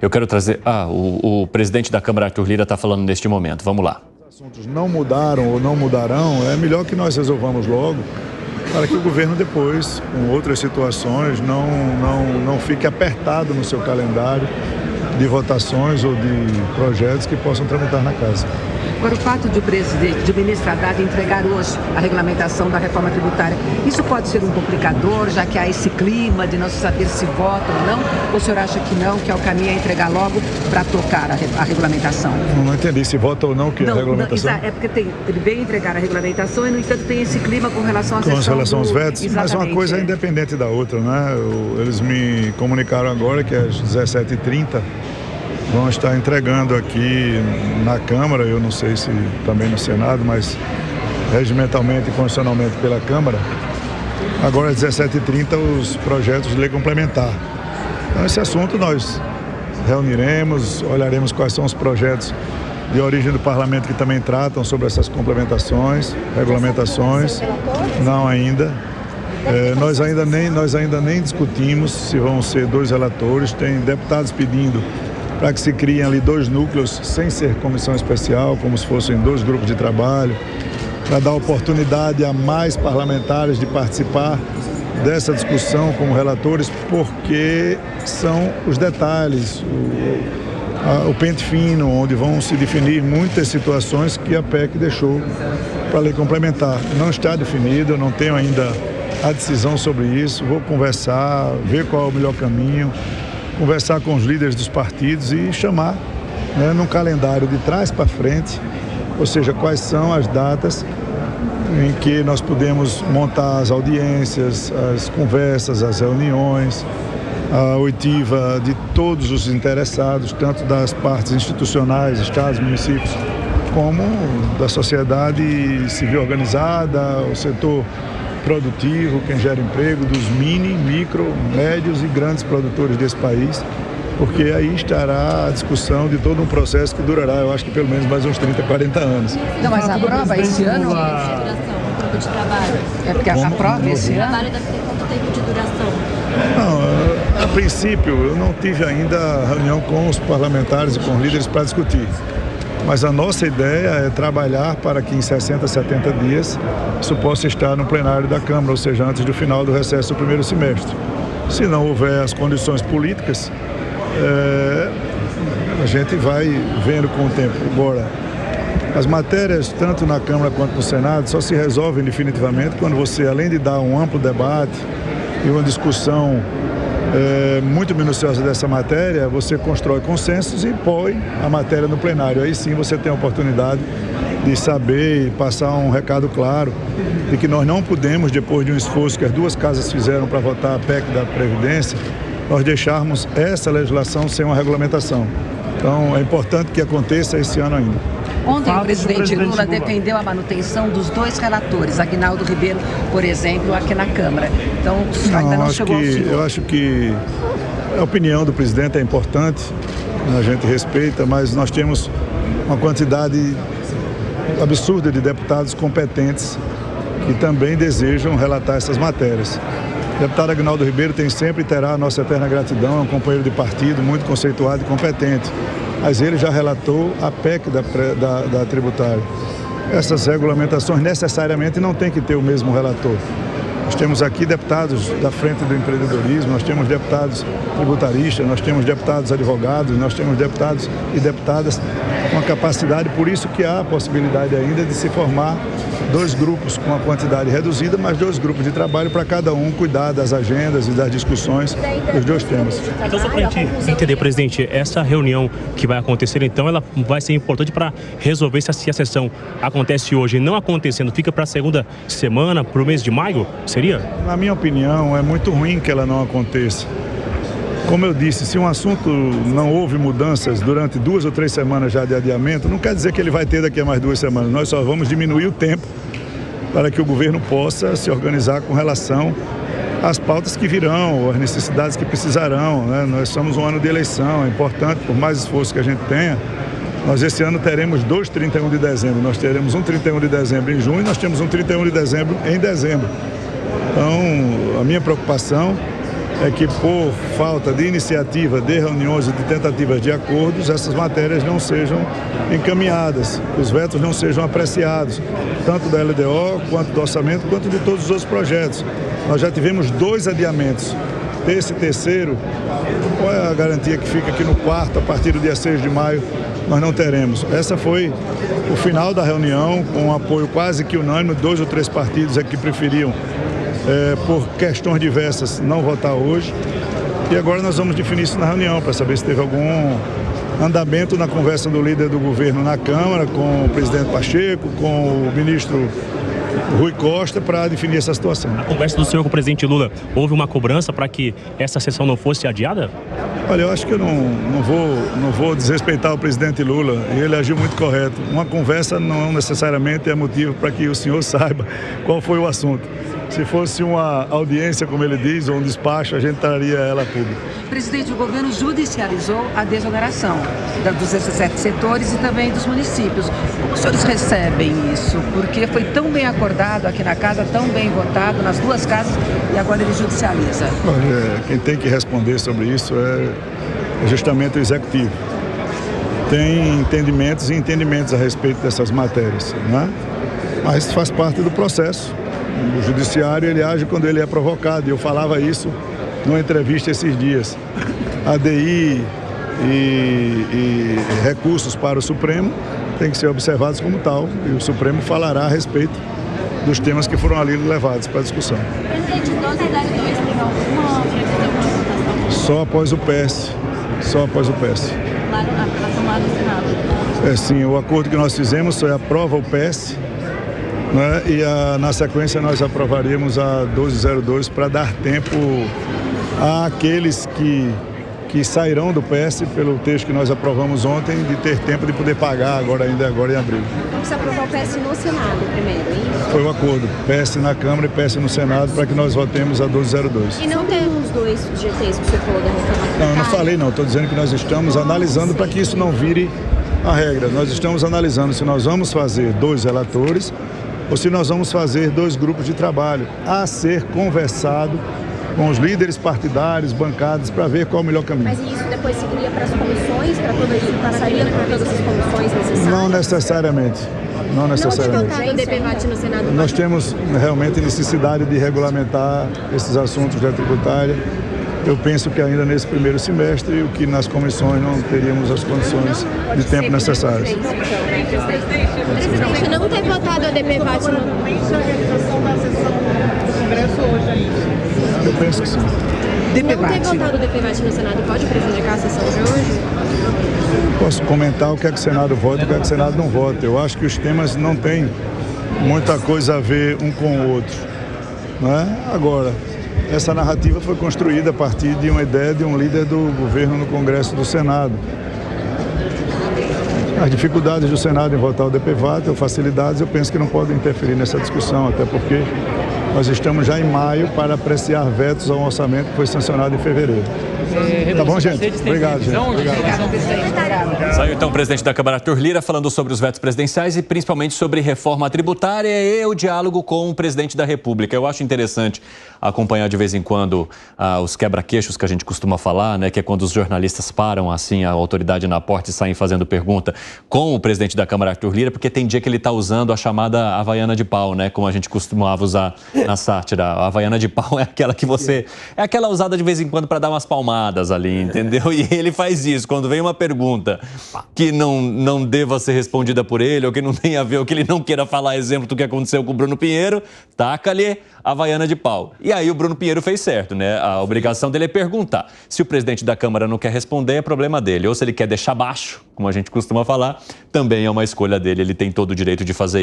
Eu quero trazer... o presidente da Câmara, Arthur Lira, está falando neste momento. Vamos lá. Os assuntos não mudaram ou não mudarão, é melhor que nós resolvamos logo, para que o governo depois, com outras situações, não fique apertado no seu calendário de votações ou de projetos que possam tramitar na casa. Agora, o fato de o ministro Haddad entregar hoje a regulamentação da reforma tributária, isso pode ser um complicador, já que há esse clima de não se saber se vota ou não? Ou o senhor acha que não, que é o caminho a entregar logo para tocar a regulamentação? Não entendi se vota ou não, que é a regulamentação. Não, é porque ele veio entregar a regulamentação e, no entanto, tem esse clima com relação à sessão. Com relação aos vetos, Exatamente, mas uma coisa é independente da outra, né? Eles me comunicaram agora que às 17h30 vão estar entregando aqui na Câmara, eu não sei se também no Senado, mas regimentalmente e constitucionalmente pela Câmara, agora às 17h30 os projetos de lei complementar. Então esse assunto nós reuniremos, olharemos quais são os projetos de origem do Parlamento que também tratam sobre essas complementações, regulamentações. Não ainda. Nós ainda nem discutimos se vão ser 2 relatores, tem deputados pedindo para que se criem ali 2 núcleos sem ser comissão especial, como se fossem 2 grupos de trabalho, para dar oportunidade a mais parlamentares de participar dessa discussão como relatores, porque são os detalhes, o pente fino, onde vão se definir muitas situações que a PEC deixou para a lei complementar. Não está definido, eu não tenho ainda a decisão sobre isso, vou conversar, ver qual é o melhor caminho, conversar com os líderes dos partidos e chamar, né, num calendário de trás para frente, ou seja, quais são as datas em que nós podemos montar as audiências, as conversas, as reuniões, a oitiva de todos os interessados, tanto das partes institucionais, estados, municípios, como da sociedade civil organizada, o setor produtivo, quem gera emprego, dos mini, micro, médios e grandes produtores desse país, porque aí estará a discussão de todo um processo que durará, eu acho que pelo menos mais uns 30, 40 anos. Não, mas a prova esse ano... Tempo de trabalho. É porque a prova esse ano... O trabalho deve ter quanto tempo de duração? Não, a princípio eu não tive ainda reunião com os parlamentares e com os líderes para discutir. Mas a nossa ideia é trabalhar para que em 60, 70 dias isso possa estar no plenário da Câmara, ou seja, antes do final do recesso do primeiro semestre. Se não houver as condições políticas, a gente vai vendo com o tempo. Agora, as matérias, tanto na Câmara quanto no Senado, só se resolvem definitivamente quando você, além de dar um amplo debate e uma discussão muito minuciosa dessa matéria, você constrói consensos e põe a matéria no plenário. Aí sim você tem a oportunidade de saber e passar um recado claro de que nós não podemos, depois de um esforço que as 2 casas fizeram para votar a PEC da Previdência, nós deixarmos essa legislação sem uma regulamentação. Então é importante que aconteça esse ano ainda. Ontem o presidente Lula defendeu a manutenção dos 2 relatores, Aguinaldo Ribeiro, por exemplo, aqui na Câmara. Então, ainda não chegou ao senhor. Eu acho que a opinião do presidente é importante, a gente respeita, mas nós temos uma quantidade absurda de deputados competentes que também desejam relatar essas matérias. O deputado Aguinaldo Ribeiro tem sempre e terá a nossa eterna gratidão, é um companheiro de partido muito conceituado e competente. Mas ele já relatou a PEC da tributária. Essas regulamentações necessariamente não tem que ter o mesmo relator. Nós temos aqui deputados da frente do empreendedorismo, nós temos deputados tributaristas, nós temos deputados advogados, nós temos deputados e deputadas com a capacidade, por isso que há a possibilidade ainda de se formar 2 grupos com uma quantidade reduzida, mas 2 grupos de trabalho para cada um cuidar das agendas e das discussões dos 2 temas. Então, só para a gente entender, presidente, essa reunião que vai acontecer, então, ela vai ser importante para resolver se a sessão acontece hoje e não acontecendo, fica para a segunda semana, para o mês de maio, seria? Na minha opinião, é muito ruim que ela não aconteça. Como eu disse, se um assunto não houve mudanças durante 2 ou 3 semanas já de adiamento, não quer dizer que ele vai ter daqui a mais 2 semanas. Nós só vamos diminuir o tempo para que o governo possa se organizar com relação às pautas que virão, às necessidades que precisarão, né? Nós somos um ano de eleição, é importante, por mais esforço que a gente tenha, nós esse ano teremos 2 31 de dezembro. Nós teremos um 31 de dezembro em junho e nós temos um 31 de dezembro em dezembro. Então, a minha preocupação é que por falta de iniciativa, de reuniões e de tentativas de acordos, essas matérias não sejam encaminhadas, que os vetos não sejam apreciados, tanto da LDO, quanto do orçamento, quanto de todos os outros projetos. Nós já tivemos 2 adiamentos. Esse terceiro, qual é a garantia que fica aqui no quarto, a partir do dia 6 de maio, nós não teremos. Essa foi o final da reunião, com um apoio quase que unânime, 2 ou 3 partidos é que preferiam, por questões diversas, não votar hoje. E agora nós vamos definir isso na reunião, para saber se teve algum andamento na conversa do líder do governo na Câmara, com o presidente Pacheco, com o ministro Rui Costa, para definir essa situação. Na conversa do senhor com o presidente Lula, houve uma cobrança para que essa sessão não fosse adiada? Olha, eu acho que eu não vou desrespeitar o presidente Lula, e ele agiu muito correto. Uma conversa não necessariamente é motivo para que o senhor saiba qual foi o assunto. Se fosse uma audiência, como ele diz, ou um despacho, a gente traria ela a público. Presidente, o governo judicializou a desoneração dos 17 setores e também dos municípios. Como os senhores recebem isso? Porque foi tão bem acordado aqui na casa, tão bem votado nas 2 casas, e agora ele judicializa. Olha, quem tem que responder sobre isso é justamente o Executivo. Tem entendimentos e entendimentos a respeito dessas matérias, né? Mas faz parte do processo. O judiciário, ele age quando ele é provocado, e eu falava isso numa entrevista esses dias. ADI e recursos para o Supremo têm que ser observados como tal, e o Supremo falará a respeito dos temas que foram ali levados para a discussão. Presidente, 12 idade do mês tem alguma previsão de votação? Só após o PS. Só após o PS. Lá na apelação lá no Senado. Sim, o acordo que nós fizemos foi aprova o PS, né? E na sequência nós aprovaríamos a 1202 para dar tempo àqueles que sairão do PS pelo texto que nós aprovamos ontem, de ter tempo de poder pagar agora em abril. Vamos aprovar o PS no Senado primeiro, é isso? Foi o acordo, PS na Câmara e PS no Senado, para que nós votemos a 1202. E não tem os 2 GTs que você falou da reforma? Não, eu não falei não, estou dizendo que nós estamos analisando para que isso não vire a regra. Nós estamos analisando se nós vamos fazer 2 relatores ou se nós vamos fazer 2 grupos de trabalho a ser conversado com os líderes partidários, bancados, para ver qual é o melhor caminho. Mas isso depois seguiria para as comissões, para tudo isso, passaria por todas as comissões necessárias? Não necessariamente. Não necessariamente. Não tem debate no Senado? Nós temos realmente necessidade de regulamentar esses assuntos da tributária. Eu penso que ainda nesse primeiro semestre, o que nas comissões não teríamos as condições de tempo necessárias. Presidente, não ter votado a DPVAT no... Eu penso que sim. Não ter votado o DPVAT no Senado pode prejudicar a sessão de hoje? Posso comentar o que é que o Senado vota e o que é que o Senado não vota. Eu acho que os temas não têm muita coisa a ver um com o outro, né? Agora, essa narrativa foi construída a partir de uma ideia de um líder do governo no Congresso do Senado. As dificuldades do Senado em votar o DPVAT, ou facilidades, eu penso que não podem interferir nessa discussão, até porque nós estamos já em maio para apreciar vetos a um orçamento que foi sancionado em fevereiro. Tá bom, gente? Obrigado, gente. Obrigado. Saiu então o presidente da Câmara, Arthur Lira, falando sobre os vetos presidenciais e principalmente sobre reforma tributária e o diálogo com o presidente da República. Eu acho interessante acompanhar de vez em quando os quebra-queixos que a gente costuma falar, né? Que é quando os jornalistas param assim, a autoridade na porta e saem fazendo pergunta com o presidente da Câmara, Arthur Lira, porque tem dia que ele está usando a chamada Havaiana de pau, né? Como a gente costumava usar na sátira. A Havaiana de pau é aquela que você... É aquela usada de vez em quando para dar umas palmadas ali, entendeu? E ele faz isso. Quando vem uma pergunta que não deva ser respondida por ele, ou que não tenha a ver, ou que ele não queira falar exemplo do que aconteceu com o Bruno Pinheiro, taca-lhe a Havaiana de pau. E aí o Bruno Pinheiro fez certo, né? A obrigação dele é perguntar. Se o presidente da Câmara não quer responder, é problema dele. Ou se ele quer deixar baixo, como a gente costuma falar, também é uma escolha dele. Ele tem todo o direito de fazer isso.